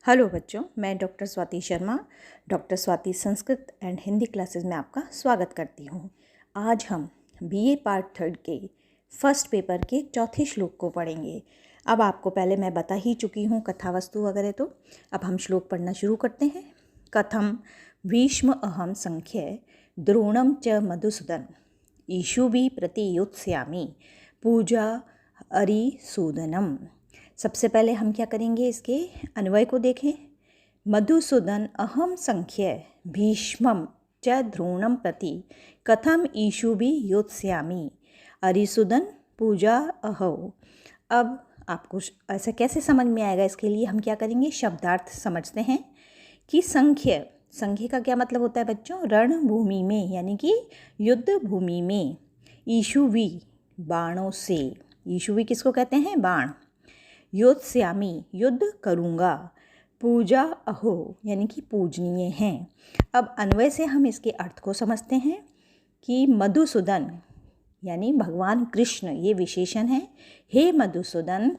Hello बच्चों, मैं doctor Swati Sharma, doctor Swati Sanskrit and Hindi classes में आपका स्वागत करती हूँ। आज हम बीए पार्ट 3 के फर्स्ट पेपर के चौथे श्लोक को पढ़ेंगे। अब आपको पहले मैं बता ही चुकी हूँ कथा वस्तु वगैरह, तो अब हम श्लोक पढ़ना शुरू करते हैं। कथम भीष्म अहम संख्य द्रोणम च मधुसूदन ईशुभि प्रतियुत्स्यामि पूजा अरिसूदनम। सबसे पहले हम क्या करेंगे, इसके अन्वय को देखें। मधुसूदन अहम संख्य भीष्मम च द्रोणम प्रति कथम ईशुभि योत्स्यामि अरिसूदन पूजा अहो। अब आपको ऐसा कैसे समझ में आएगा, इसके लिए हम क्या करेंगे, शब्दार्थ समझते हैं कि संख्य का क्या मतलब होता है बच्चों, रणभूमि में यानी कि युद्ध भूमि में। ईशुभि बाणों से, ईशुभि किसको कहते हैं, बाण। योत्स्यामि युद्ध करूँगा। पूजा अहो यानी कि पूजनीय हैं। अब अन्वय से हम इसके अर्थ को समझते हैं कि मधुसूदन यानी भगवान कृष्ण, ये विशेषण है। हे मधुसूदन,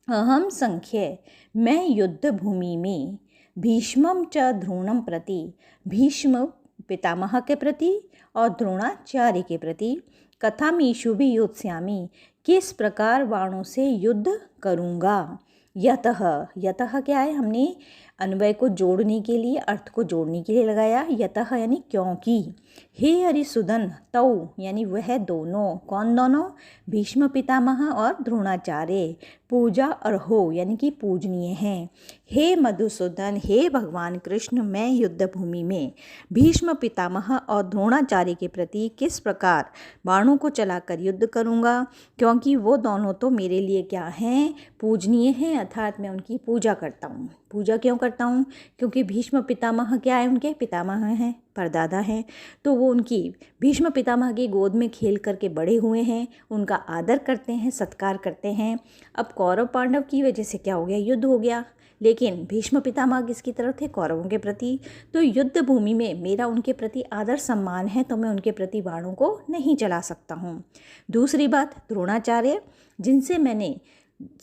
अहम संख्य मैं युद्ध भूमि में, भीष्मम च द्रोणम प्रति, भीष्म पितामह के प्रति और द्रोणाचार्य के प्रति, कथम ईशुभि योत्स्यामि किस प्रकार बाणों से युद्ध करूँगा। यतः क्या है, हमने अन्वय को जोड़ने के लिए, अर्थ को जोड़ने के लिए लगाया यतः यानी क्योंकि। हे अरिसूदन, तौ यानी वह दोनों, कौन दोनों, भीष्म पितामह और द्रोणाचार्य, पूजा अर्हो यानी कि पूजनीय हैं। हे मधुसूदन, हे भगवान कृष्ण, मैं युद्ध भूमि में भीष्म पितामह और द्रोणाचार्य के प्रति किस प्रकार बाणों को चलाकर युद्ध करूँगा, क्योंकि वो दोनों तो मेरे लिए क्या हैं, पूजनीय हैं, अर्थात मैं उनकी पूजा करता हूँ। पूजा क्यों करता हूँ, क्योंकि भीष्म पितामह क्या है, उनके पितामह हैं, परदादा हैं, तो वो उनकी भीष्म पितामह की गोद में खेल करके बड़े हुए हैं, उनका आदर करते हैं, सत्कार करते हैं। अब कौरव पांडव की वजह से क्या हो गया, युद्ध हो गया, लेकिन भीष्म पितामह किसकी तरफ थे, कौरवों के प्रति। तो युद्ध भूमि में मेरा उनके प्रति आदर सम्मान है, तो मैं उनके प्रति बाणों को नहीं चला सकता हूँ। दूसरी बात, द्रोणाचार्य, जिनसे मैंने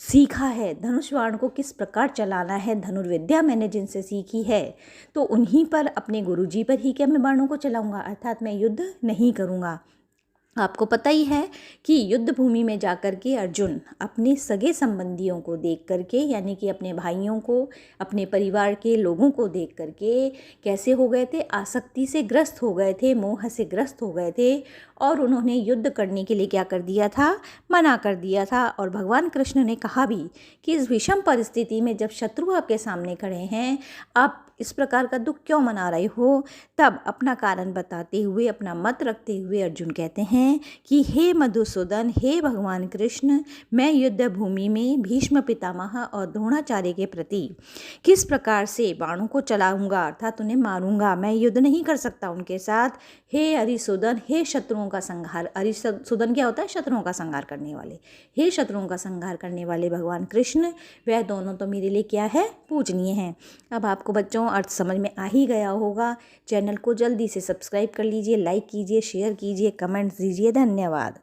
सीखा है धनुष बाण को किस प्रकार चलाना है, धनुर्विद्या मैंने जिनसे सीखी है, तो उन्हीं पर, अपने गुरुजी पर ही क्या मैं बाणों को चलाऊंगा, अर्थात मैं युद्ध नहीं करूंगा। आपको पता ही है कि युद्ध भूमि में जाकर के अर्जुन अपने सगे संबंधियों को देख करके, यानी कि अपने भाइयों को, अपने परिवार के लोगों को देख करके कैसे हो गए थे, आसक्ति से ग्रस्त हो गए थे, मोह से ग्रस्त हो गए थे, और उन्होंने युद्ध करने के लिए क्या कर दिया था, मना कर दिया था। और भगवान कृष्ण ने कहा भी कि इस विषम परिस्थिति में जब शत्रु आपके सामने खड़े हैं, आप इस प्रकार का दुख क्यों मना रहे हो। तब अपना कारण बताते हुए, अपना मत रखते हुए अर्जुन कहते हैं कि हे मधुसूदन, हे भगवान कृष्ण, मैं युद्ध भूमि में भीष्म पितामह और द्रोणाचार्य के प्रति किस प्रकार से बाणों को चलाऊंगा, अर्थात उन्हें मारूंगा, मैं युद्ध नहीं कर सकता उनके साथ। हे अरिसूदन, हे शत्रुओं का संहार, अरिसूदन क्या होता है, शत्रुओं का संहार करने वाले, हे शत्रुओं का संहार करने वाले भगवान कृष्ण, वह दोनों तो मेरे लिए क्या है, पूजनीय हैं। अब आपको बच्चों अर्थ समझ में आ ही गया होगा। चैनल को जल्दी से सब्सक्राइब कर लीजिए, लाइक कीजिए, शेयर कीजिए, कमेंट्स दीजिए। धन्यवाद।